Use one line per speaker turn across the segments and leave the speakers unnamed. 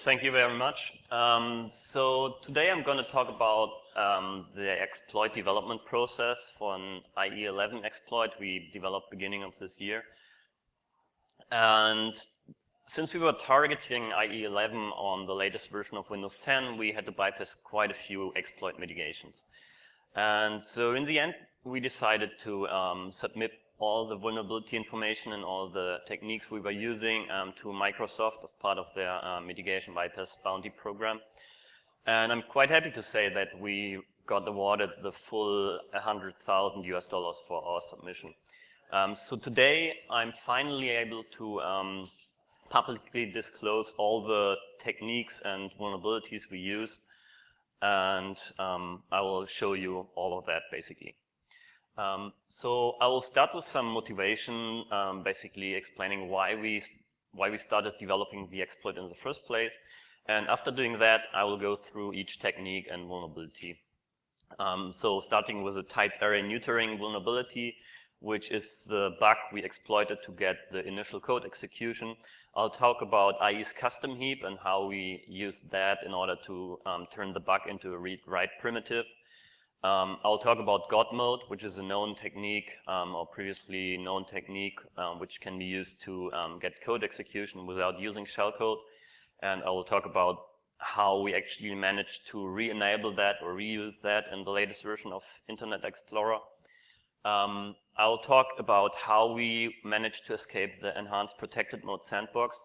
Thank you very much. So today I'm going to talk about the exploit development process for an IE11 exploit we developed beginning of this year. And since we were targeting IE11 on the latest version of Windows 10, we had to bypass quite a few exploit mitigations. And so in the end, we decided to submit all the vulnerability information and all the techniques we were using to Microsoft as part of their mitigation bypass bounty program. And I'm quite happy to say that we got awarded the full $100,000 US for our submission. So today I'm finally able to publicly disclose all the techniques and vulnerabilities we used, and I will show you all of that basically. So I will start with some motivation, basically explaining why we started developing the exploit in the first place. And after doing that, I will go through each technique and vulnerability. So starting with a typed array neutering vulnerability, which is the bug we exploited to get the initial code execution. I'll talk about IE's custom heap and how we use that in order to turn the bug into a read-write primitive. I'll talk about God mode, which is a known technique, or previously known technique, which can be used to get code execution without using shellcode. And I will talk about how we actually managed to re-enable that or reuse that in the latest version of Internet Explorer. I'll talk about how we managed to escape the enhanced protected mode sandbox.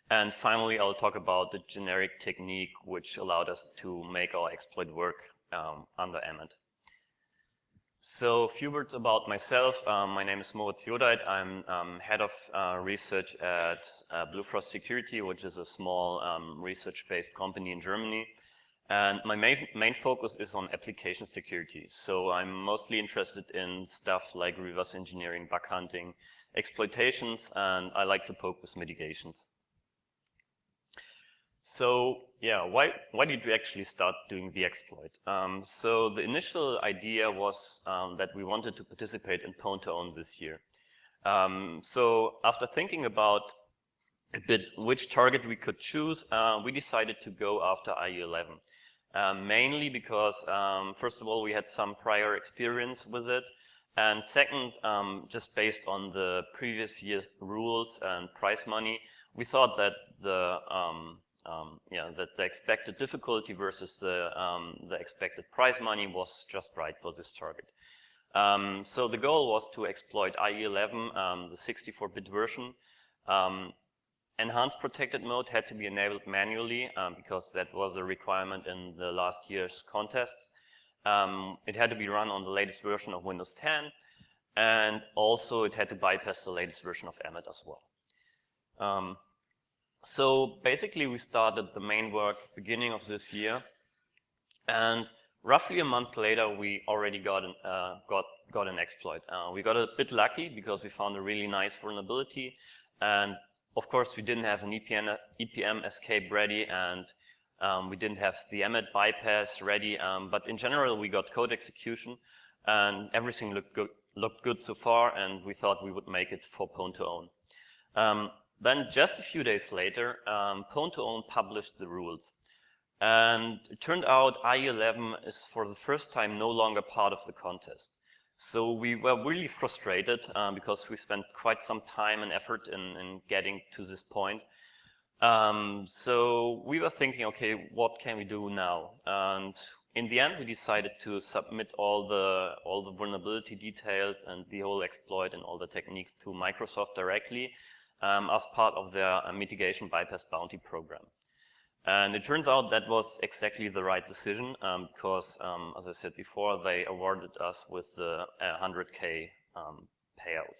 And finally, I'll talk about the generic technique which allowed us to make our exploit work under Emmet. So a few words about myself. My name is Moritz Jodeit. I'm head of research at Blue Frost Security, which is a small research-based company in Germany. And my main focus is on application security. So I'm mostly interested in stuff like reverse engineering, bug hunting, exploitations, and I like to poke with mitigations. So yeah, why did we actually start doing the exploit? So the initial idea was that we wanted to participate in Pwn2Own this year. So after thinking about a bit which target we could choose, we decided to go after IE11. Mainly because, first of all, we had some prior experience with it, and second, just based on the previous year's rules and prize money, we thought that the expected difficulty versus the expected prize money was just right for this target. So the goal was to exploit IE11, the 64-bit version. Enhanced protected mode had to be enabled manually because that was a requirement in the last year's contests. It had to be run on the latest version of Windows 10, and also it had to bypass the latest version of Emmet as well. So basically we started the main work beginning of this year, and roughly a month later we already got an exploit. We got a bit lucky because we found a really nice vulnerability, and of course we didn't have an EPM escape ready, and we didn't have the Emmet bypass ready, but in general we got code execution and everything looked good so far, and we thought we would make it for Pwn2Own. Then just a few days later, Pwn2Own published the rules. And it turned out IE11 is for the first time no longer part of the contest. So we were really frustrated because we spent quite some time and effort in getting to this point. So we were thinking, okay, what can we do now? And in the end, we decided to submit all the vulnerability details and the whole exploit and all the techniques to Microsoft directly. As part of their mitigation bypass bounty program. And it turns out that was exactly the right decision because, as I said before, they awarded us with the 100K payout.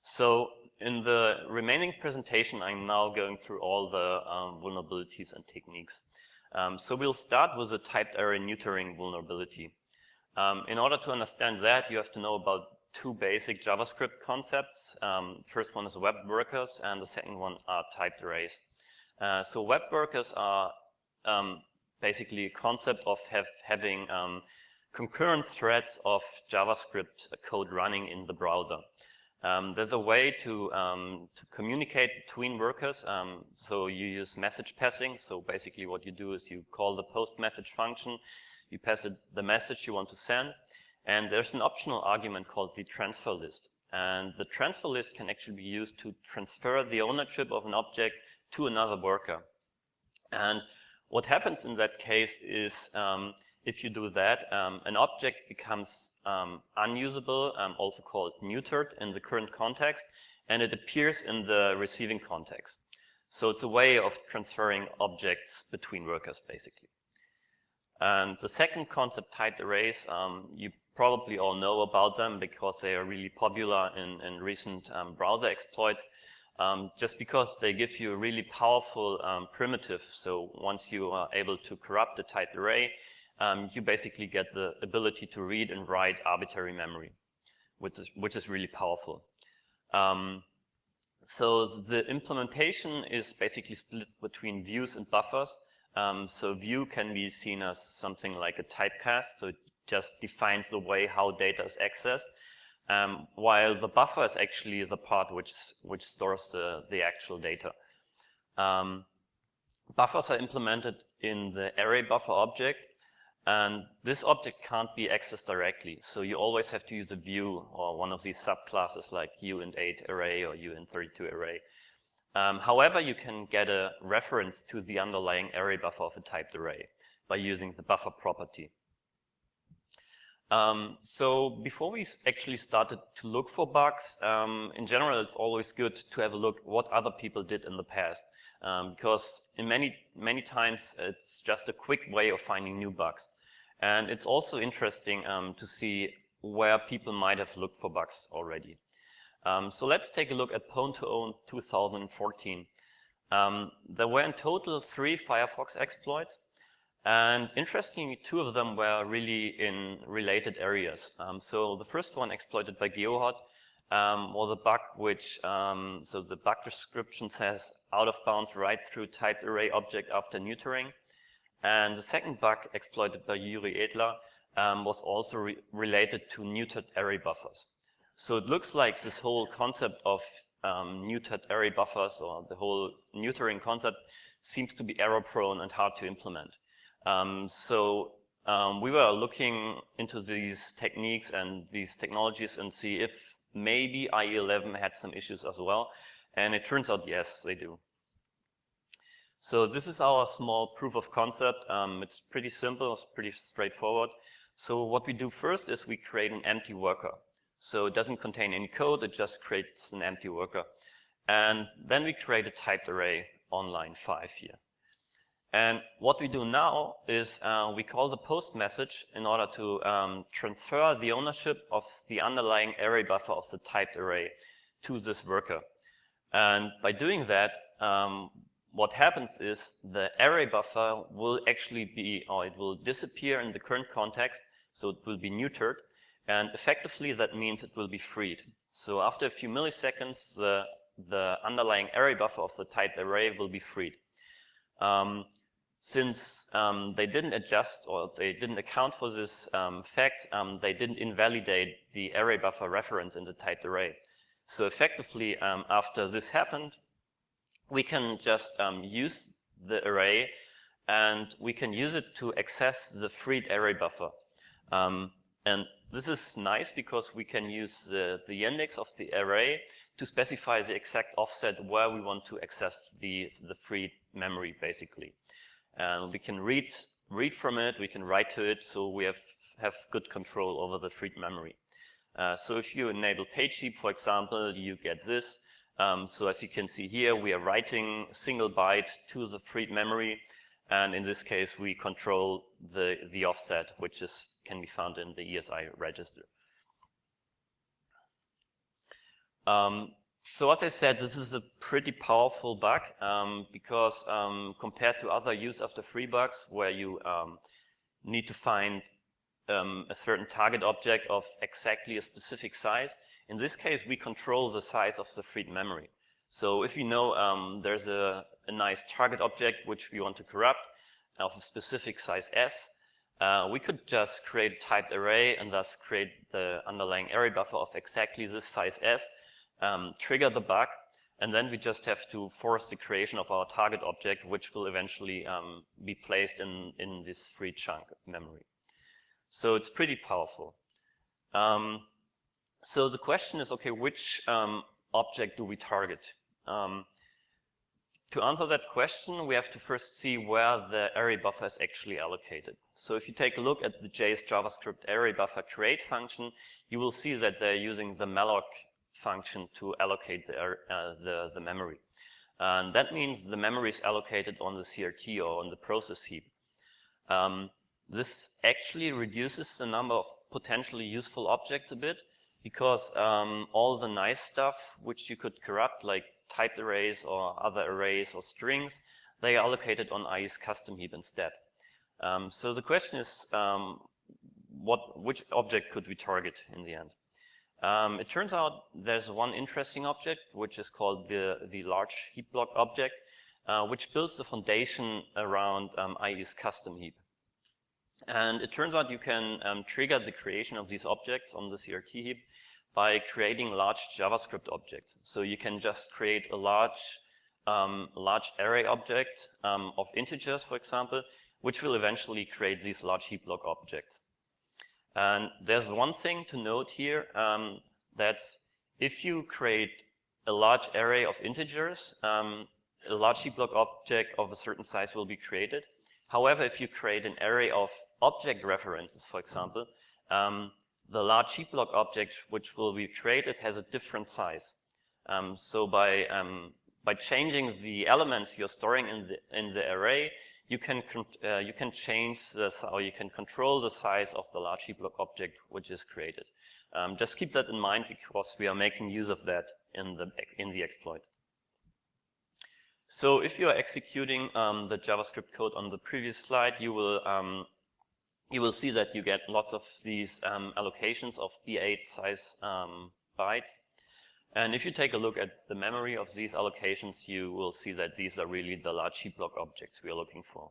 So in the remaining presentation, I'm now going through all the vulnerabilities and techniques. So we'll start with the typed array neutering vulnerability. In order to understand that, you have to know about two basic JavaScript concepts. First one is web workers, and the second one are typed arrays. So web workers are basically a concept of having concurrent threads of JavaScript code running in the browser. There's a way to communicate between workers. So you use message passing. So basically what you do is you call the post message function, you pass it the message you want to send, and there's an optional argument called the transfer list. And the transfer list can actually be used to transfer the ownership of an object to another worker. And what happens in that case is, if you do that, an object becomes unusable, also called neutered in the current context, and it appears in the receiving context. So it's a way of transferring objects between workers, basically. And the second concept, typed arrays, you probably all know about them because they are really popular in recent browser exploits. Just because they give you a really powerful primitive. So once you are able to corrupt a typed array, you basically get the ability to read and write arbitrary memory, which is really powerful. So the implementation is basically split between views and buffers. So view can be seen as something like a typecast, so it just defines the way how data is accessed. While the buffer is actually the part which stores the actual data. Buffers are implemented in the array buffer object, and this object can't be accessed directly. So you always have to use a view or one of these subclasses like uint8 array or uint32 array. However, you can get a reference to the underlying array buffer of a typed array by using the buffer property. So before we actually started to look for bugs, in general, it's always good to have a look what other people did in the past, because in many times it's just a quick way of finding new bugs. And it's also interesting to see where people might have looked for bugs already. So let's take a look at Pwn2Own 2014. There were in total 3 Firefox exploits. And interestingly, 2 of them were really in related areas. So the first one, exploited by Geohot, was a bug which, so the bug description says out of bounds write through typed array object after neutering. And the second bug, exploited by Yuri Edler, was also related to neutered array buffers. So it looks like this whole concept of neutered array buffers, or the whole neutering concept, seems to be error prone and hard to implement. We were looking into these techniques and these technologies and see if maybe IE11 had some issues as well. And it turns out, yes, they do. So this is our small proof of concept. It's pretty simple, it's pretty straightforward. So what we do first is we create an empty worker. So it doesn't contain any code, it just creates an empty worker. And then we create a typed array on line 5 here. And what we do now is we call the post message in order to transfer the ownership of the underlying array buffer of the typed array to this worker. And by doing that, what happens is the array buffer will actually be, or it will disappear in the current context, so it will be neutered, and effectively that means it will be freed. So after a few milliseconds, the underlying array buffer of the typed array will be freed. Since they didn't adjust or they didn't account for this fact, they didn't invalidate the array buffer reference in the typed array. So effectively, after this happened, we can just use the array and we can use it to access the freed array buffer. And this is nice because we can use the index of the array to specify the exact offset where we want to access the freed memory, basically. And we can read from it, we can write to it, so we have good control over the freed memory. So if you enable page heap, for example, you get this. So as you can see here, we are writing a single byte to the freed memory, and in this case, we control the offset, which can be found in the ESI register. So as I said, this is a pretty powerful bug because compared to other use after free bugs where you need to find a certain target object of exactly a specific size, in this case we control the size of the freed memory. So if you know there's a nice target object which we want to corrupt of a specific size S, we could just create a typed array and thus create the underlying array buffer of exactly this size S. trigger the bug, and then we just have to force the creation of our target object, which will eventually be placed in this free chunk of memory. So it's pretty powerful. So the question is, okay, which object do we target? To answer that question, we have to first see where the array buffer is actually allocated. So if you take a look at the JS JavaScript array buffer create function, you will see that they're using the malloc function to allocate the memory. And that means the memory is allocated on the CRT or on the process heap. This actually reduces the number of potentially useful objects a bit, because all the nice stuff which you could corrupt, like typed arrays or other arrays or strings, they are allocated on IE's custom heap instead. So the question is, which object could we target in the end? It turns out there's one interesting object, which is called the large heap block object, which builds the foundation around IE's custom heap. And it turns out you can trigger the creation of these objects on the CRT heap by creating large JavaScript objects. So you can just create a large array object of integers, for example, which will eventually create these large heap block objects. And there's one thing to note here, that if you create a large array of integers, a large heap block object of a certain size will be created. However, if you create an array of object references, for example, the large heap block object which will be created has a different size. So by changing the elements you're storing in the array, you can change or you can control the size of the large heap block object which is created. Just keep that in mind, because we are making use of that in the exploit. So if you are executing the JavaScript code on the previous slide, you will see that you get lots of these allocations of B8 size bytes. And if you take a look at the memory of these allocations, you will see that these are really the large heap block objects we are looking for.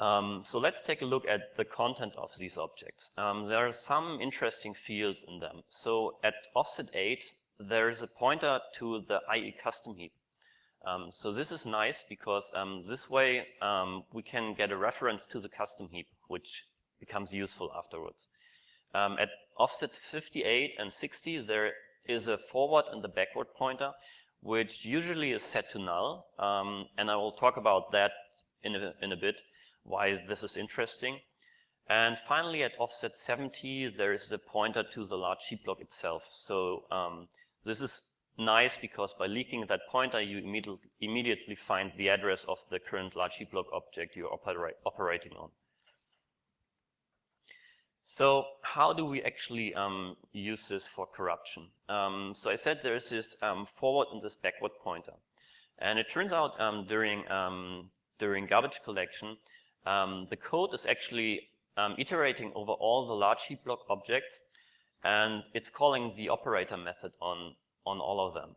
So let's take a look at the content of these objects. There are some interesting fields in them. So at offset 8, there is a pointer to the IE custom heap. So this is nice, because this way we can get a reference to the custom heap, which becomes useful afterwards. At offset 58 and 60, there is a forward and the backward pointer, which usually is set to null. And I will talk about that in a bit, why this is interesting. And finally, at offset 70, there is a pointer to the large heap block itself. So this is nice, because by leaking that pointer, you immediately find the address of the current large heap block object you're operating on. So how do we actually use this for corruption? So I said there is this forward and this backward pointer. And it turns out during garbage collection, the code is actually iterating over all the large heap block objects, and it's calling the operator method on all of them.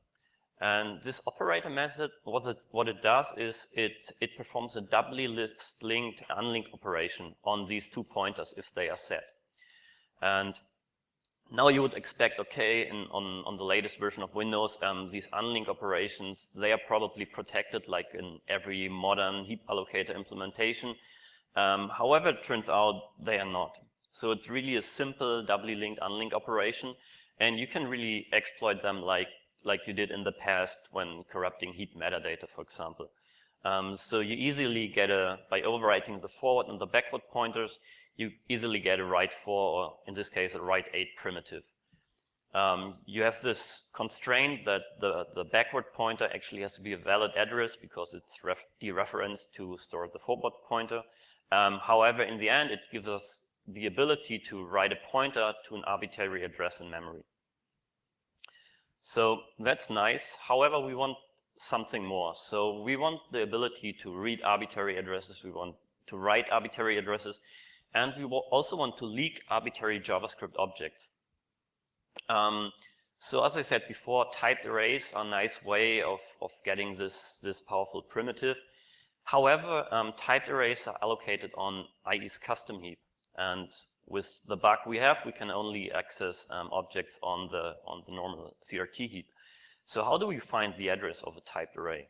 And this operator method, what it does is it performs a doubly linked unlink operation on these two pointers if they are set. And now you would expect, okay, on the latest version of Windows, these unlink operations, they are probably protected like in every modern heap allocator implementation. However, it turns out they are not. So it's really a simple doubly linked unlink operation, and you can really exploit them like you did in the past when corrupting heap metadata, for example. So you easily get by overwriting the forward and the backward pointers, you easily get a write 4, or in this case, a write 8 primitive. You have this constraint that the backward pointer actually has to be a valid address, because it's dereferenced to store the forward pointer. However, in the end, it gives us the ability to write a pointer to an arbitrary address in memory. So that's nice. However, we want something more. So we want the ability to read arbitrary addresses, we want to write arbitrary addresses, and we will also want to leak arbitrary JavaScript objects. So as I said before, typed arrays are a nice way of getting this powerful primitive. However, typed arrays are allocated on IE's custom heap. And with the bug we have, we can only access objects on the normal CRT heap. So how do we find the address of a typed array?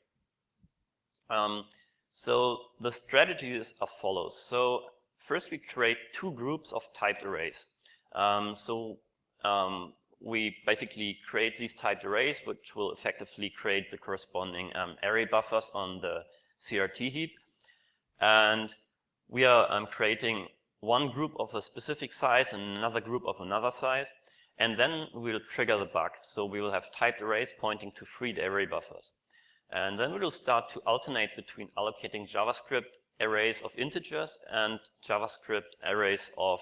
So the strategy is as follows. So first we create two groups of typed arrays. We basically create these typed arrays, which will effectively create the corresponding array buffers on the CRT heap. And we are creating one group of a specific size and another group of another size. And then we'll trigger the bug. So we will have typed arrays pointing to freed array buffers. And then we will start to alternate between allocating JavaScript arrays of integers and JavaScript arrays of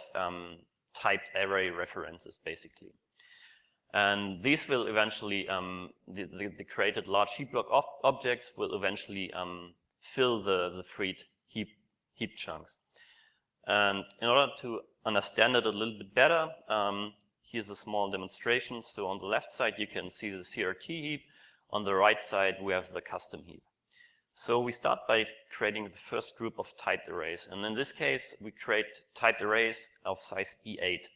typed array references, basically. And these will eventually, the created large heap block objects will eventually fill the freed heap chunks. And in order to understand it a little bit better, here's a small demonstration. So on the left side, you can see the CRT heap. On the right side, we have the custom heap. So we start by creating the first group of typed arrays. And in this case, we create typed arrays of size B8,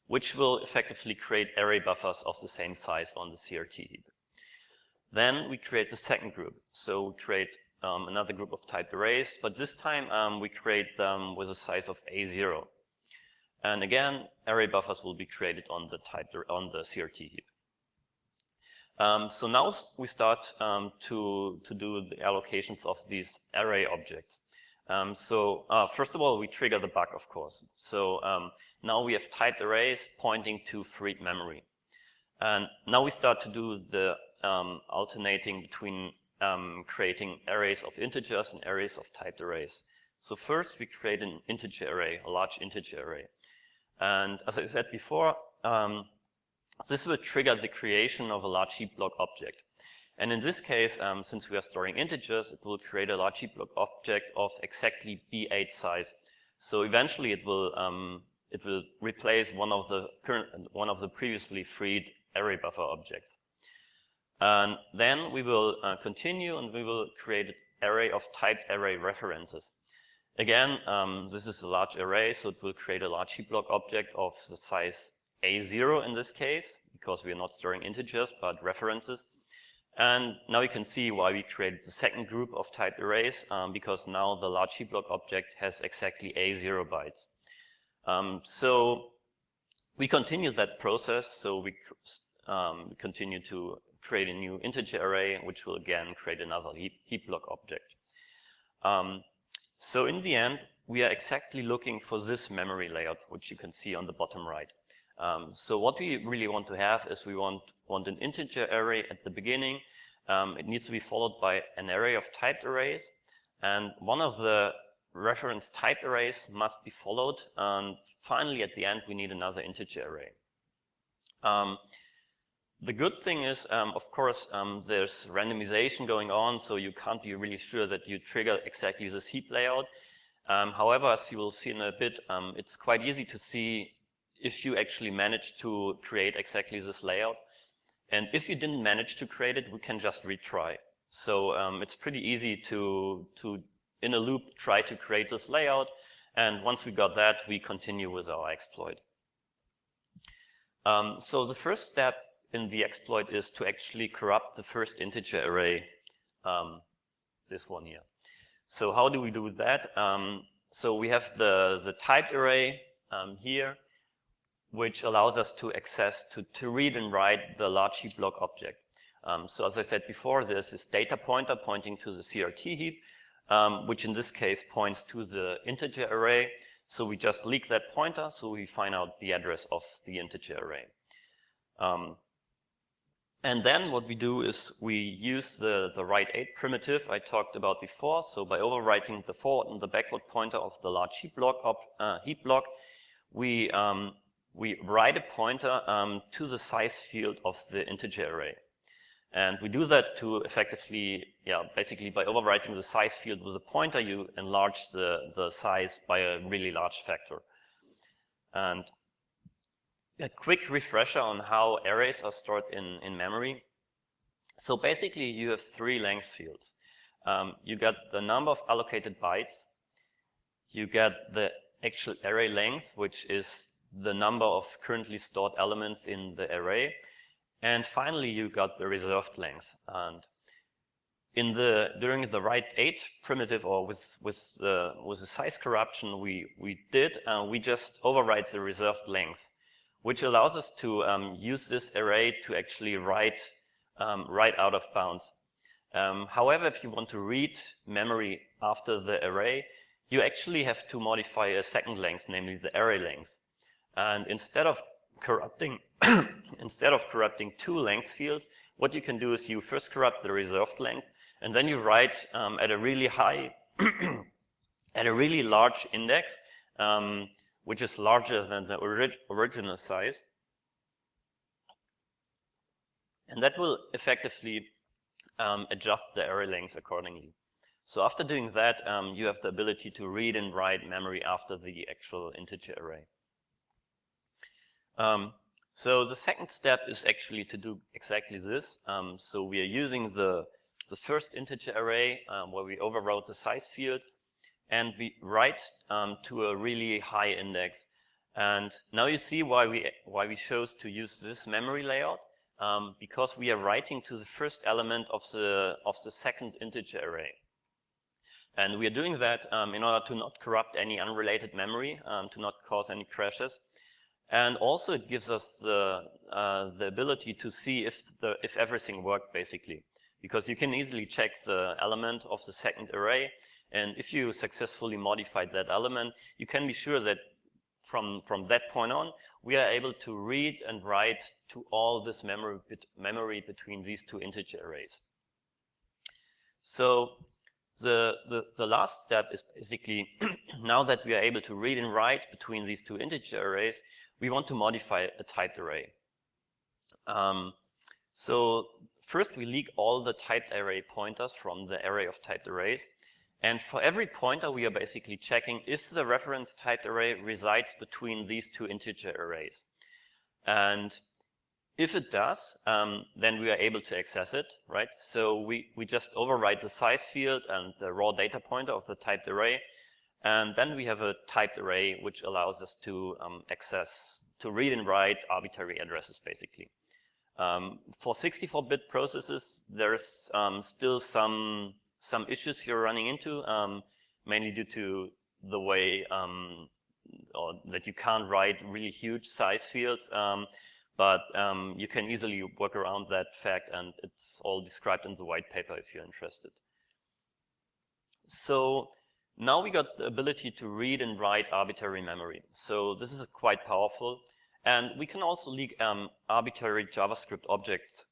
which will effectively create array buffers of the same size on the CRT heap. Then we create the second group. So we create another group of typed arrays, but this time we create them with a size of A0. And again, array buffers will be created on the CRT heap. So now we start to do the allocations of these array objects. First of all, we trigger the bug, of course. So now we have typed arrays pointing to freed memory. And now we start to do the alternating between creating arrays of integers and arrays of typed arrays. So first we create an integer array, a large integer array. And as I said before, this will trigger the creation of a large heap block object. And in this case, since we are storing integers, it will create a large heap block object of exactly B8 size. So eventually it will replace one of the previously freed array buffer objects. And then we will continue and we will create an array of typed array references. Again, this is a large array, so it will create a large heap block object of the size A0 in this case, because we are not storing integers, but references. And now you can see why we created the second group of typed arrays, because now the large heap block object has exactly A0 bytes. So we continue that process, so we continue to create a new integer array, which will again create another heap block object. So in the end, we are exactly looking for this memory layout, which you can see on the bottom right. So what we really want to have is we want an integer array at the beginning. It needs to be followed by an array of typed arrays. And one of the reference typed arrays must be followed. And finally, at the end, we need another integer array. The good thing is, of course, there's randomization going on, so you can't be really sure that you trigger exactly this heap layout. However, as you will see in a bit, it's quite easy to see if you actually manage to create exactly this layout. And if you didn't manage to create it, we can just retry. So it's pretty easy to, in a loop, try to create this layout. And once we got that, we continue with our exploit. So the first step in the exploit is to actually corrupt the first integer array, this one here. So how do we do that? So we have the typed array here, which allows us to access, to read and write the large heap block object. So as I said before, there's this data pointer pointing to the CRT heap, which in this case points to the integer array. So we just leak that pointer, so we find out the address of the integer array. And then what we do is we use the write8 primitive I talked about before. So by overwriting the forward and the backward pointer of the large heap block, we write a pointer to the size field of the integer array. And we do that to effectively, basically by overwriting the size field with a pointer, you enlarge the size by a really large factor. And a quick refresher on how arrays are stored in memory. So basically you have three length fields. You get the number of allocated bytes, you get the actual array length, which is the number of currently stored elements in the array. And finally, you got the reserved length. And during the write 8 primitive, or with the size corruption we just overwrite the reserved length, which allows us to use this array to actually write out of bounds. However, if you want to read memory after the array, you actually have to modify a second length, namely the array length. And instead of corrupting two length fields, what you can do is you first corrupt the reserved length, and then you write at a really high, at a really large index, which is larger than the original size. And that will effectively adjust the array length accordingly. So after doing that, you have the ability to read and write memory after the actual integer array. So the second step is actually to do exactly this. So we are using the first integer array where we overwrote the size field, and we write to a really high index. And now you see why we chose to use this memory layout, because we are writing to the first element of the second integer array. And we are doing that in order to not corrupt any unrelated memory, to not cause any crashes. And also it gives us the ability to see if everything worked, basically. Because you can easily check the element of the second array, and if you successfully modified that element, you can be sure that from that point on, we are able to read and write to all this memory between these two integer arrays. So the last step is basically, now that we are able to read and write between these two integer arrays, we want to modify a typed array. So first we leak all the typed array pointers from the array of typed arrays. And for every pointer, we are basically checking if the reference typed array resides between these two integer arrays. And if it does, then we are able to access it, right? So we just overwrite the size field and the raw data pointer of the typed array. And then we have a typed array which allows us to to read and write arbitrary addresses, basically. For 64-bit processes, there's still some issues you're running into, mainly due to the way or that you can't write really huge size fields, but you can easily work around that fact, and it's all described in the white paper if you're interested. So now we got the ability to read and write arbitrary memory. So this is quite powerful. And we can also leak arbitrary JavaScript objects.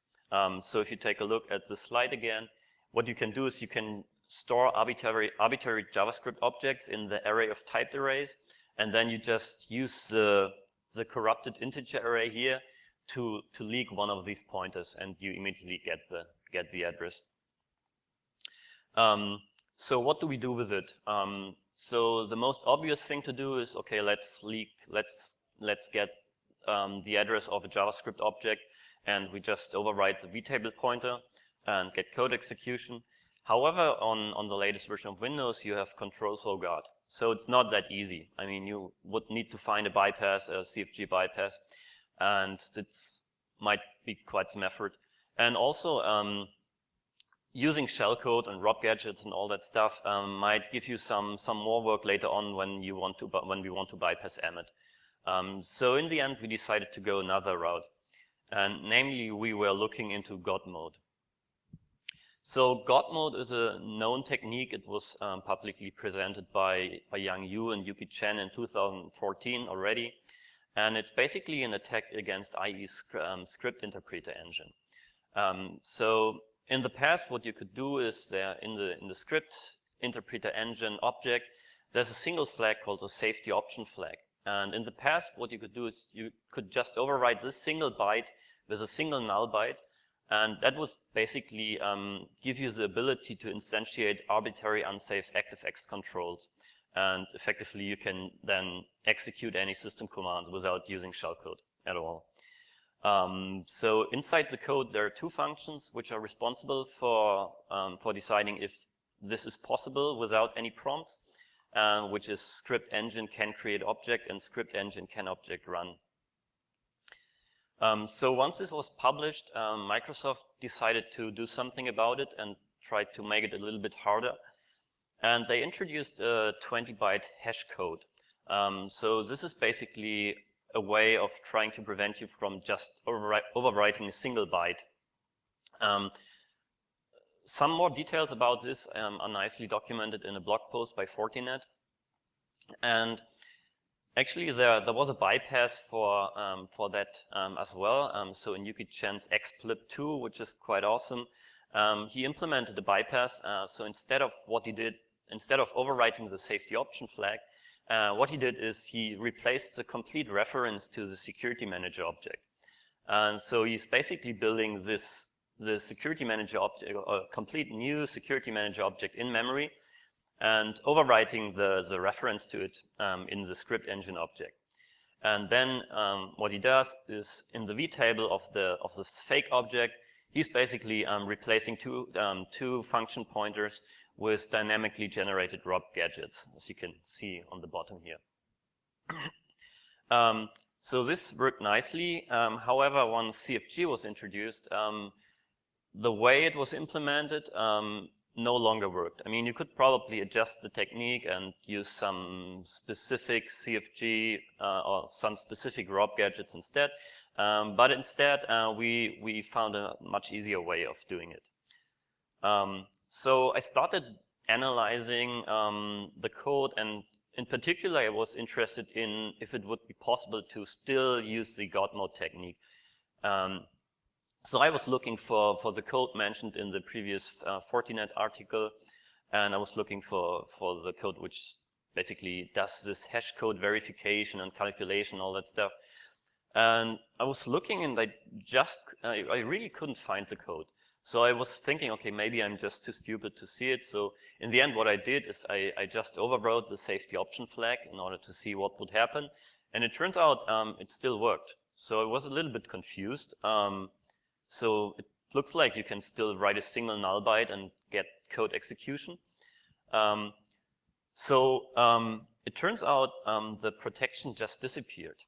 So if you take a look at the slide again, what you can do is you can store arbitrary JavaScript objects in the array of typed arrays, and then you just use the corrupted integer array here to leak one of these pointers, and you immediately get the address. So what do we do with it? So the most obvious thing to do is, okay, let's get the address of a JavaScript object, and we just overwrite the vtable pointer and get code execution. However, on the latest version of Windows, you have control flow guard. So it's not that easy. I mean, you would need to find a bypass, a CFG bypass, and it might be quite some effort. And also, using shellcode and ROP gadgets and all that stuff might give you some more work later on when we want to bypass Emmet. So in the end, we decided to go another route, and namely, we were looking into God mode. So God mode is a known technique. It was publicly presented by Yang Yu and Yuki Chen in 2014 already, and it's basically an attack against IE's script interpreter engine. So in the past, what you could do is in the script interpreter engine object, there's a single flag called a safety option flag. And in the past, what you could do is you could just override this single byte with a single null byte, and that would basically give you the ability to instantiate arbitrary unsafe ActiveX controls. And effectively, you can then execute any system command without using shellcode at all. So inside the code, there are two functions which are responsible for deciding if this is possible without any prompts. which is script engine can create object and script engine can object run. So once this was published, Microsoft decided to do something about it and tried to make it a little bit harder. And they introduced a 20-byte hash code. So this is basically a way of trying to prevent you from just overwriting a single byte. Some more details about this are nicely documented in a blog post by Fortinet. And actually, there was a bypass for that as well. So in Yuki Chen's xplib2, which is quite awesome, he implemented a bypass. So instead of overwriting the safety option flag, what he did is he replaced the complete reference to the security manager object. And so he's basically building the security manager object, a complete new security manager object in memory, and overwriting the reference to it in the script engine object. And then what he does is in the vtable of the fake object, he's basically replacing two function pointers with dynamically generated ROP gadgets, as you can see on the bottom here. So this worked nicely. However, once CFG was introduced, the way it was implemented no longer worked. I mean, you could probably adjust the technique and use some specific CFG or some specific ROP gadgets instead. But instead, we found a much easier way of doing it. So I started analyzing the code, and in particular, I was interested in if it would be possible to still use the God mode technique. So I was looking for the code mentioned in the previous Fortinet article, and I was looking for the code which basically does this hash code verification and calculation, all that stuff. And I was looking, and I really couldn't find the code. So I was thinking, okay, maybe I'm just too stupid to see it. So in the end, what I did is I just overwrote the safety option flag in order to see what would happen. And it turns out it still worked. So I was a little bit confused. So it looks like you can still write a single null byte and get code execution. It turns out the protection just disappeared.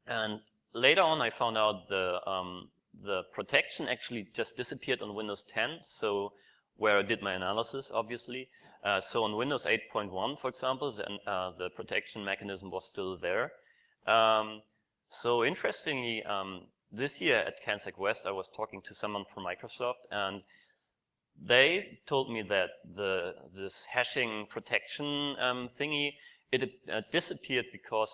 And later on, I found out the protection actually just disappeared on Windows 10, so where I did my analysis, obviously. So on Windows 8.1, for example, the protection mechanism was still there. So interestingly, this year at CanSec West, I was talking to someone from Microsoft, and they told me that this hashing protection thingy, it disappeared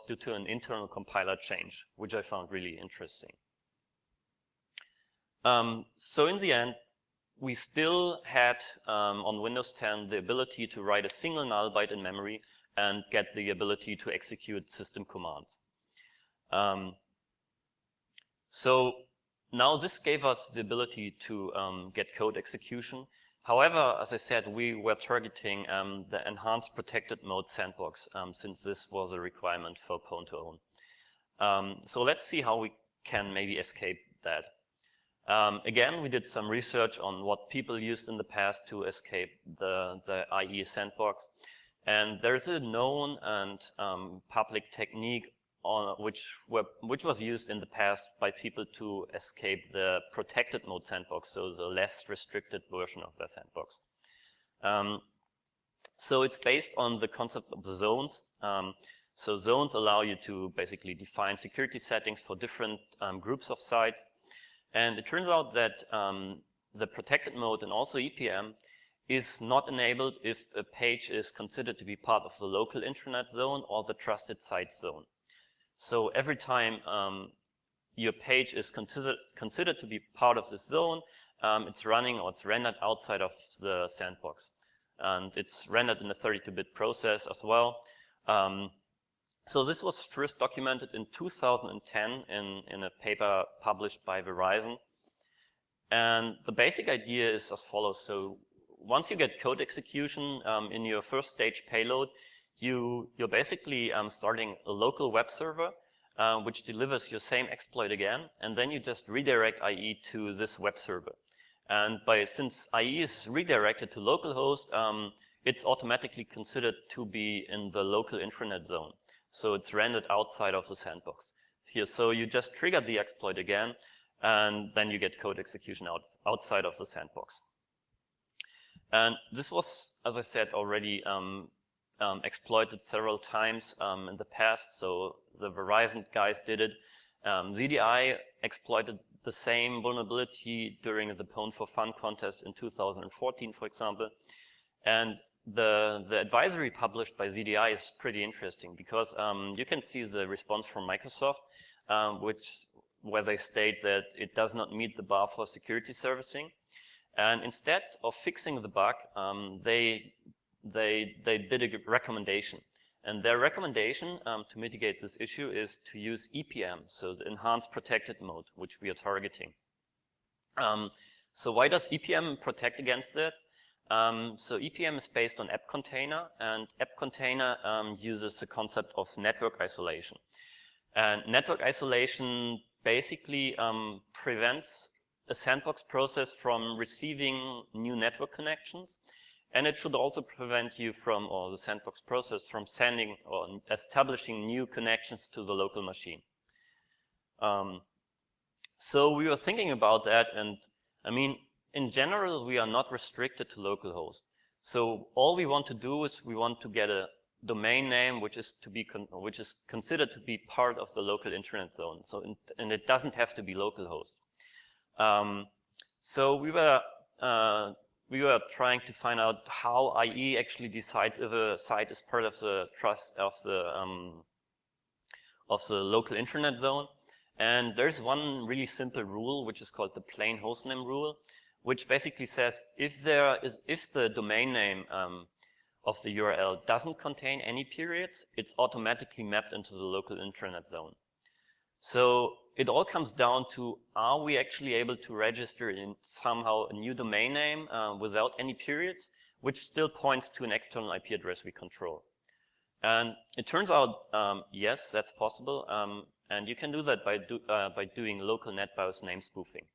due to an internal compiler change, which I found really interesting. So in the end, we still had on Windows 10 the ability to write a single null byte in memory and get the ability to execute system commands. So now this gave us the ability to get code execution. However, as I said, we were targeting the enhanced protected mode sandbox since this was a requirement for Pwn to Own. So let's see how we can maybe escape that. Again, we did some research on what people used in the past to escape the IE sandbox. And there's a known and public technique which was used in the past by people to escape the protected mode sandbox, so the less restricted version of the sandbox. So it's based on the concept of the zones. So zones allow you to basically define security settings for different groups of sites. And it turns out that the protected mode and also EPM is not enabled if a page is considered to be part of the local intranet zone or the trusted site zone. So every time your page is considered to be part of this zone, it's running or it's rendered outside of the sandbox. And it's rendered in a 32-bit process as well. So this was first documented in 2010 in a paper published by Verizon. And the basic idea is as follows. So once you get code execution in your first stage payload, you're basically starting a local web server which delivers your same exploit again, and then you just redirect IE to this web server. And since IE is redirected to localhost, it's automatically considered to be in the local intranet zone. So it's rendered outside of the sandbox. Here, so you just trigger the exploit again, and then you get code execution outside of the sandbox. And this was, as I said, already exploited several times in the past. So the Verizon guys did it. ZDI exploited the same vulnerability during the Pwn for Fun contest in 2014, for example. And the advisory published by ZDI is pretty interesting because you can see the response from Microsoft, where they state that it does not meet the bar for security servicing. And instead of fixing the bug, they did a recommendation. And their recommendation to mitigate this issue is to use EPM, so the Enhanced Protected Mode, which we are targeting. So why does EPM protect against it? So EPM is based on App Container, and App Container uses the concept of network isolation. And network isolation basically prevents a sandbox process from receiving new network connections, and it should also prevent you from, or the sandbox process, from sending or establishing new connections to the local machine. So we were thinking about that, and I mean, in general, we are not restricted to localhost. So all we want to do is we want to get a domain name which is considered to be part of the local internet zone. So and it doesn't have to be localhost. So we were trying to find out how IE actually decides if a site is part of the local internet zone. And there's one really simple rule, which is called the plain hostname rule, which basically says if the domain name of the URL doesn't contain any periods, it's automatically mapped into the local intranet zone. So it all comes down to, are we actually able to register in somehow a new domain name without any periods, which still points to an external IP address we control. And it turns out, yes, that's possible. And you can do that by doing local NetBIOS name spoofing.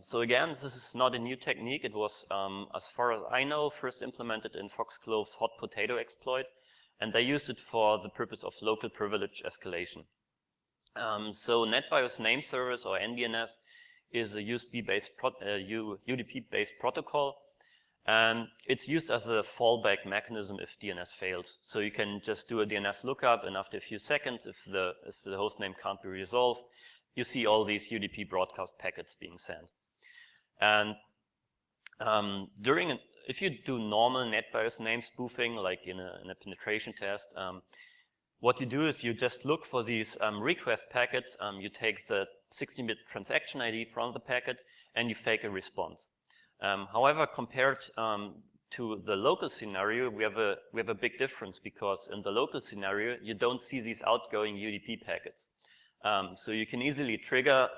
So again, this is not a new technique. It was, as far as I know, first implemented in Foxglove's hot potato exploit, and they used it for the purpose of local privilege escalation. So NetBIOS name service, or NBNS, is a UDP-based protocol, and it's used as a fallback mechanism if DNS fails. So you can just do a DNS lookup, and after a few seconds, if the hostname can't be resolved, you see all these UDP broadcast packets being sent. And if you do normal NetBIOS name spoofing, like in a penetration test, what you do is you just look for these request packets. You take the 16-bit transaction ID from the packet, and you fake a response. However, compared to the local scenario, we have a big difference, because in the local scenario, you don't see these outgoing UDP packets. So you can easily trigger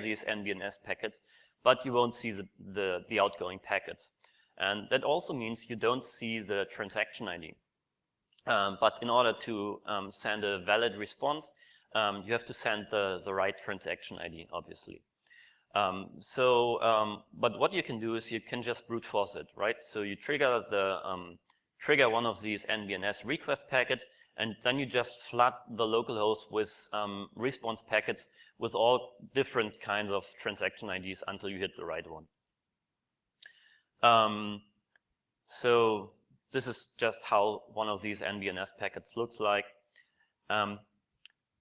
these NBNS packets, but you won't see the outgoing packets. And that also means you don't see the transaction ID. But in order to send a valid response, you have to send the right transaction ID, obviously. But what you can do is you can just brute force it, right? So you trigger one of these NBNS request packets, and then you just flood the localhost with response packets with all different kinds of transaction IDs until you hit the right one. So this is just how one of these NBNS packets looks like.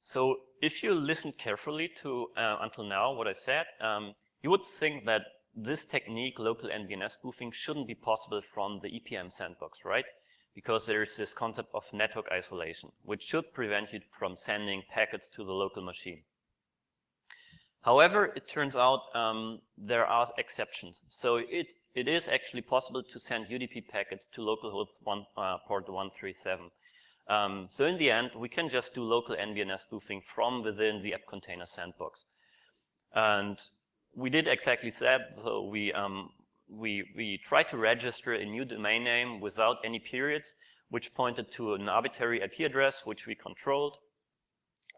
So if you listen carefully to until now what I said, you would think that this technique, local NBNS spoofing, shouldn't be possible from the EPM sandbox, right? Because there is this concept of network isolation, which should prevent you from sending packets to the local machine. However, it turns out there are exceptions. So it is actually possible to send UDP packets to localhost port 137. So in the end, we can just do local NBNS spoofing from within the App Container sandbox. And we did exactly that. So we tried to register a new domain name without any periods, which pointed to an arbitrary IP address, which we controlled.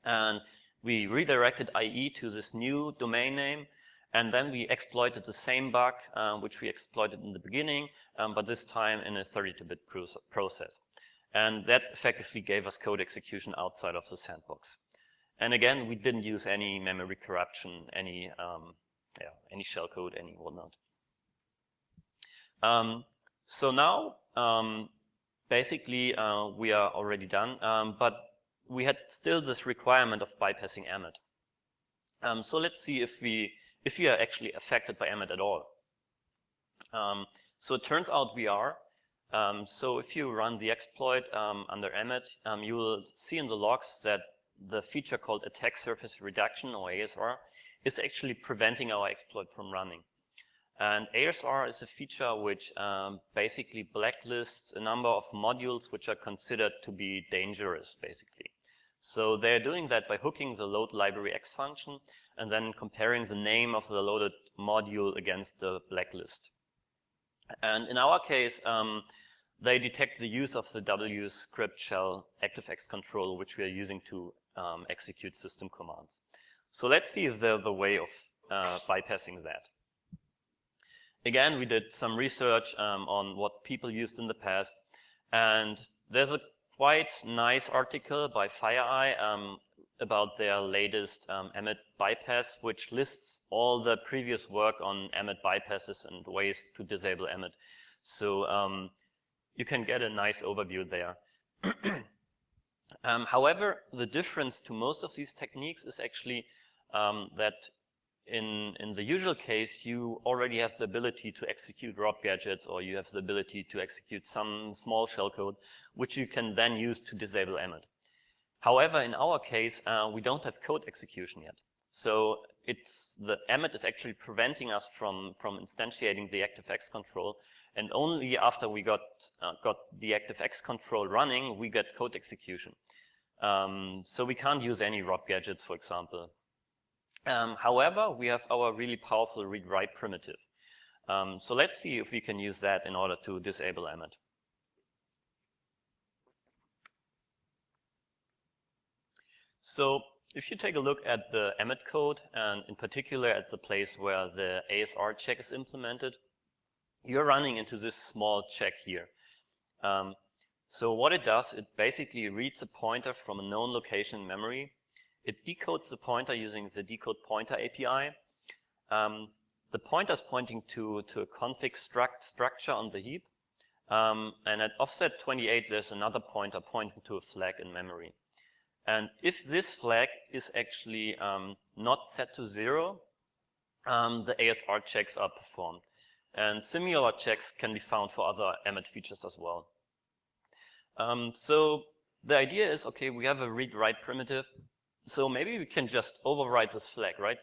And we redirected IE to this new domain name. And then we exploited the same bug, which we exploited in the beginning, but this time in a 32-bit process. And that effectively gave us code execution outside of the sandbox. And again, we didn't use any memory corruption, any shellcode, any whatnot. So now, basically, we are already done, but we had still this requirement of bypassing Emmet. So let's see if we are actually affected by Emmet at all. So it turns out we are. So if you run the exploit under Emmet, you will see in the logs that the feature called attack surface reduction, or ASR, is actually preventing our exploit from running. And ASR is a feature which basically blacklists a number of modules which are considered to be dangerous, basically. So they're doing that by hooking the load library X function and then comparing the name of the loaded module against the blacklist. And in our case, they detect the use of the W script shell ActiveX control, which we are using to execute system commands. So let's see if there's a way of bypassing that. Again, we did some research on what people used in the past, and there's a quite nice article by FireEye about their latest Emmet bypass, which lists all the previous work on Emmet bypasses and ways to disable Emmet. So you can get a nice overview there. However, the difference to most of these techniques is actually that in the usual case, you already have the ability to execute ROP gadgets, or you have the ability to execute some small shellcode, which you can then use to disable Emmet. However, in our case, we don't have code execution yet. So the Emmet is actually preventing us from instantiating the ActiveX control, and only after we got the ActiveX control running, we get code execution. So we can't use any ROP gadgets, for example. However, we have our really powerful read-write primitive. So let's see if we can use that in order to disable Emmet. So if you take a look at the Emmet code, and in particular at the place where the ASR check is implemented, you're running into this small check here. So what it does, it basically reads a pointer from a known location in memory. It decodes the pointer using the decode pointer API. The pointer is pointing to a config structure on the heap. And at offset 28, there's another pointer pointing to a flag in memory. And if this flag is actually not set to 0, the ASR checks are performed. And similar checks can be found for other Emmet features as well. So the idea is, okay, we have a read-write primitive. So maybe we can just override this flag, right?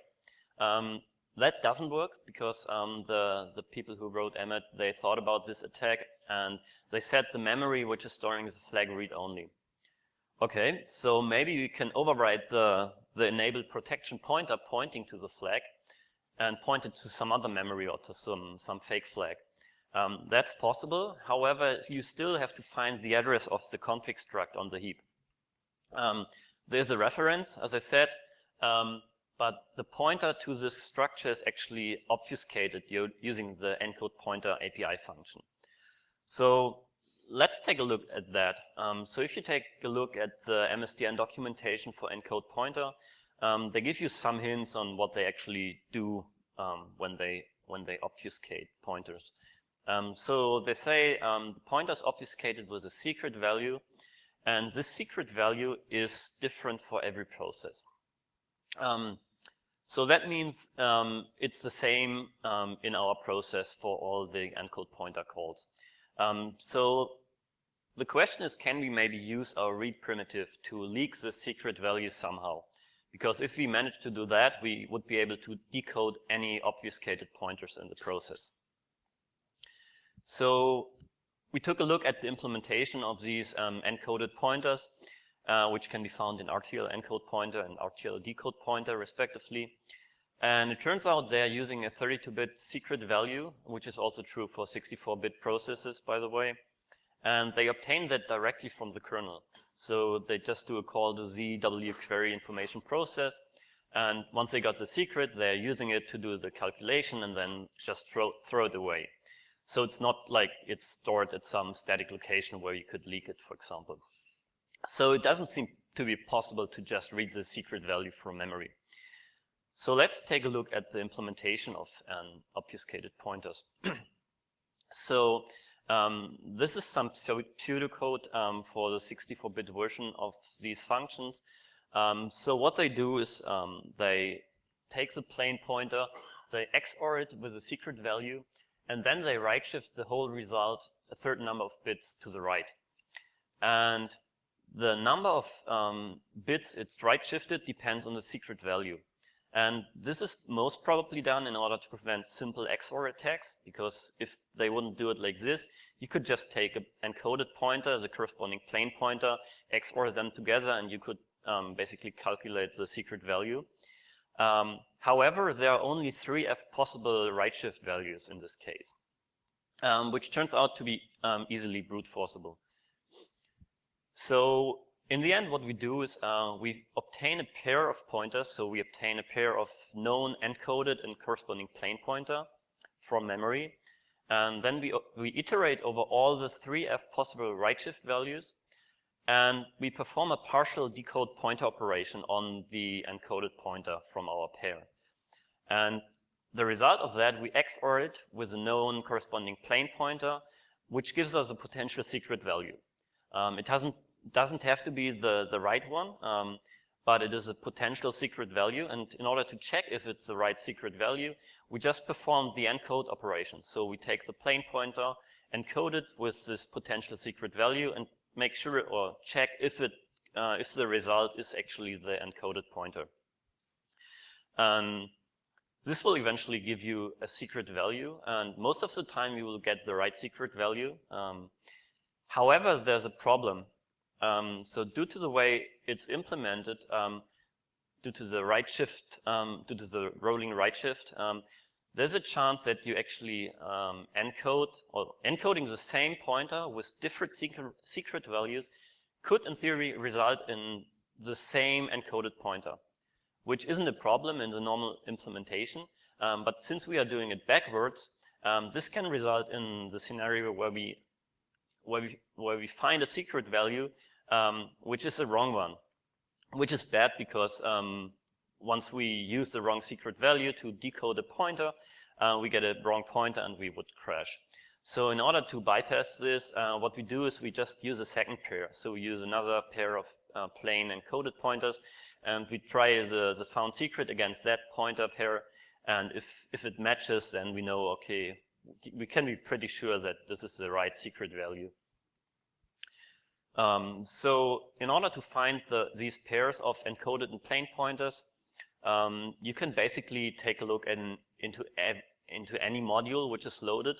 That doesn't work because the people who wrote Emmet, they thought about this attack and they set the memory which is storing the flag read-only. Okay, so maybe we can override the enabled protection pointer pointing to the flag and point it to some other memory or to some fake flag. That's possible. However, you still have to find the address of the config struct on the heap. There's a reference, as I said, but the pointer to this structure is actually obfuscated using the encode pointer API function. So let's take a look at that. So if you take a look at the MSDN documentation for encode pointer, they give you some hints on what they actually do when they obfuscate pointers. So they say the pointer is obfuscated with a secret value, and this secret value is different for every process. So that means it's the same in our process for all the encode pointer calls. So the question is, can we maybe use our read primitive to leak the secret value somehow? Because if we manage to do that, we would be able to decode any obfuscated pointers in the process. So we took a look at the implementation of these encoded pointers, which can be found in RTL encode pointer and RTL decode pointer, respectively. And it turns out they're using a 32-bit secret value, which is also true for 64-bit processes, by the way. And they obtain that directly from the kernel. So they just do a call to ZW query information process, And once they got the secret, they're using it to do the calculation and then just throw it away. So it's not like it's stored at some static location where you could leak it, for example. So it doesn't seem to be possible to just read the secret value from memory. So let's take a look at the implementation of an obfuscated pointers. So this is some pseudocode for the 64-bit version of these functions. So what they do is they take the plain pointer, they XOR it with a secret value, and then they right shift the whole result a certain number of bits to the right. And the number of bits it's right shifted depends on the secret value. And this is most probably done in order to prevent simple XOR attacks, because if they wouldn't do it like this, you could just take an encoded pointer, the corresponding plain pointer, XOR them together, and you could basically calculate the secret value. However, there are only 3 possible right shift values in this case, which turns out to be easily brute forceable. So in the end, what we do is we obtain a pair of pointers. So we obtain a pair of known encoded and corresponding plain pointer from memory. And then we iterate over all the 3 possible right shift values. And we perform a partial decode pointer operation on the encoded pointer from our pair. And the result of that, we XOR it with a known corresponding plain pointer, which gives us a potential secret value. It doesn't have to be the right one, but it is a potential secret value. And in order to check if it's the right secret value, we just perform the encode operation. So we take the plain pointer, encode it with this potential secret value, and make sure or check if the result is actually the encoded pointer. This will eventually give you a secret value, and most of the time you will get the right secret value. However, there's a problem. So due to the way it's implemented, due to the right shift, due to the rolling right shift, there's a chance that you actually encoding the same pointer with different secret values could in theory result in the same encoded pointer, which isn't a problem in the normal implementation. But since we are doing it backwards, this can result in the scenario where we find a secret value which is the wrong one, which is bad because once we use the wrong secret value to decode a pointer, we get a wrong pointer and we would crash. So in order to bypass this, what we do is we just use a second pair. So we use another pair of plain encoded pointers, and we try the found secret against that pointer pair. And if it matches, then we know, okay, we can be pretty sure that this is the right secret value. So in order to find these pairs of encoded and plain pointers, you can basically take a look into any module which is loaded.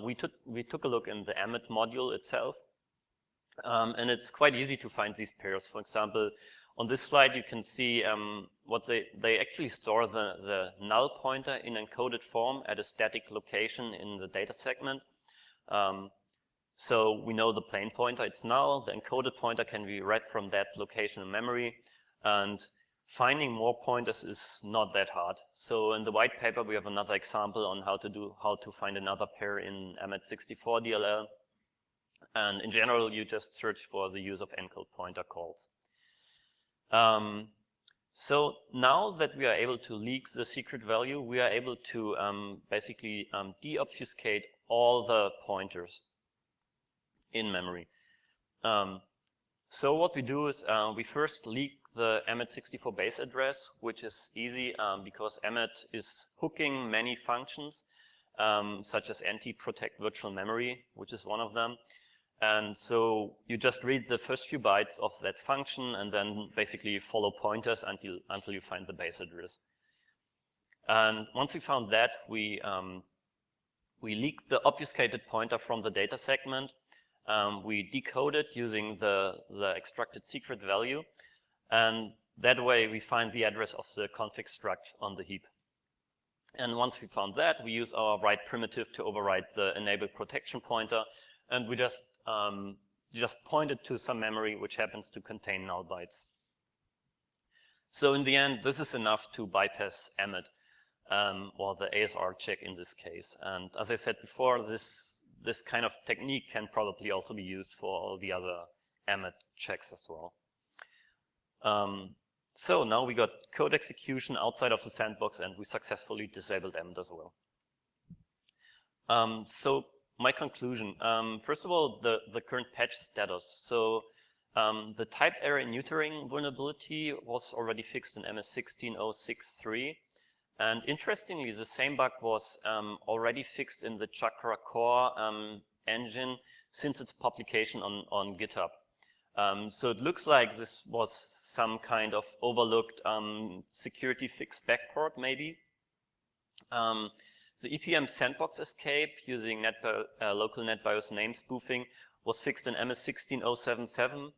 We took a look in the emmet module itself, and it's quite easy to find these pairs. For example, on this slide you can see what they actually store the null pointer in encoded form at a static location in the data segment. So we know the plain pointer, it's null. The encoded pointer can be read from that location in memory, and finding more pointers is not that hard. So in the white paper we have another example on how to find another pair in emmet 64 DLL. And in general, you just search for the use of encode pointer calls. So now that we are able to leak the secret value, we are able to basically deobfuscate all the pointers in memory. So what we do is we first leak the emmet 64 base address, which is easy because emmet is hooking many functions, such as anti-protect virtual memory, which is one of them. And so you just read the first few bytes of that function and then basically follow pointers until you find the base address. And once we found that, we leak the obfuscated pointer from the data segment. We decode it using the extracted secret value, and that way we find the address of the config struct on the heap. And once we found that, we use our write primitive to override the enable protection pointer, and we just point it to some memory which happens to contain null bytes. So in the end, this is enough to bypass Emmet, or the ASR check in this case. And as I said before, this kind of technique can probably also be used for all the other Emmet checks as well. So now we got code execution outside of the sandbox, and we successfully disabled Emmet as well. So my conclusion, first of all, the current patch status. So the type error neutering vulnerability was already fixed in MS 16063. And interestingly, the same bug was already fixed in the Chakra core engine since its publication on GitHub. So it looks like this was some kind of overlooked security fix backport, maybe. The EPM sandbox escape using local NetBIOS name spoofing was fixed in MS 16077.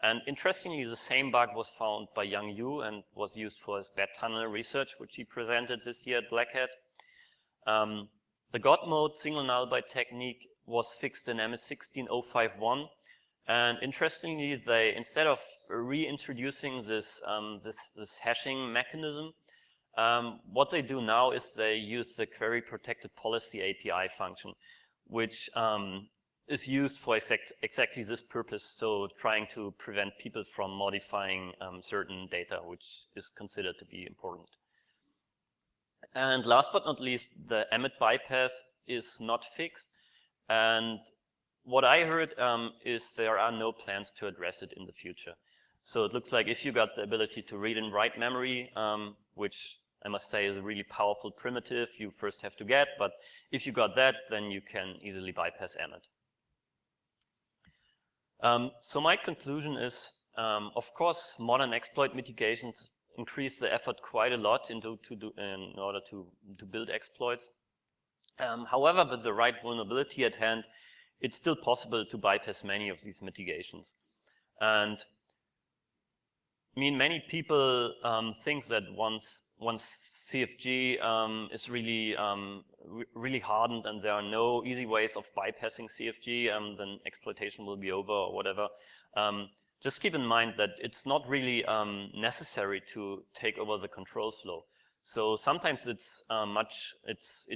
And interestingly, the same bug was found by Yang Yu and was used for his bad tunnel research, which he presented this year at Black Hat. The God mode single null byte technique was fixed in MS 16051. And interestingly, they, instead of reintroducing this hashing mechanism, what they do now is they use the query protected policy API function, which is used for exactly this purpose, so trying to prevent people from modifying certain data, which is considered to be important. And last but not least, the Emmet bypass is not fixed. And what I heard is there are no plans to address it in the future. So it looks like if you got the ability to read and write memory, which I must say is a really powerful primitive you first have to get, but if you got that, then you can easily bypass Emmet. So my conclusion is, of course, modern exploit mitigations increase the effort quite a lot in order to build exploits. However, with the right vulnerability at hand, it's still possible to bypass many of these mitigations. And I mean, many people think that once CFG is really really hardened and there are no easy ways of bypassing CFG, then exploitation will be over or whatever. Just keep in mind that it's not really necessary to take over the control flow. So sometimes it's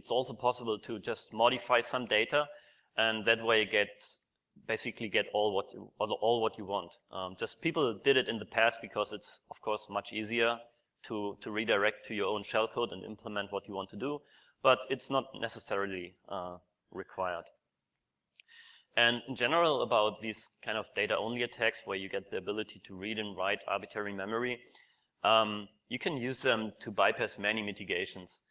also possible to just modify some data, and that way basically get all what you want. Just people did it in the past because it's of course much easier to redirect to your own shellcode and implement what you want to do, but it's not necessarily required. And in general, about these kind of data-only attacks where you get the ability to read and write arbitrary memory, you can use them to bypass many mitigations.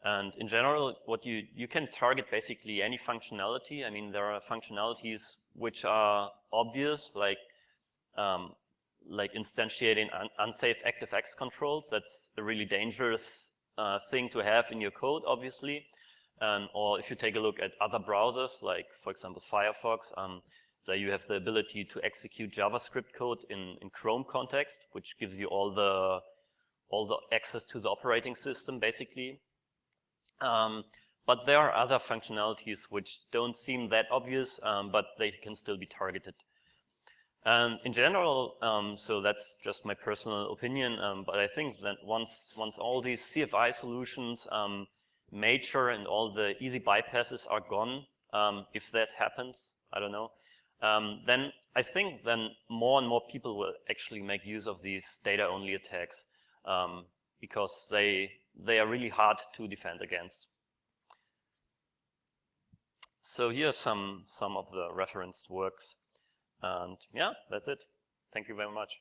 And in general, what you can target basically any functionality. I mean, there are functionalities which are obvious, like instantiating unsafe ActiveX controls. That's a really dangerous thing to have in your code, obviously. Or if you take a look at other browsers, like for example Firefox, there you have the ability to execute JavaScript code in Chrome context, which gives you all the access to the operating system, basically. But there are other functionalities which don't seem that obvious, but they can still be targeted. And in general, so that's just my personal opinion, but I think that once all these CFI solutions mature and all the easy bypasses are gone, if that happens, I don't know, then I think then more and more people will actually make use of these data-only attacks, because they are really hard to defend against. So here are some of the referenced works. And yeah, that's it. Thank you very much.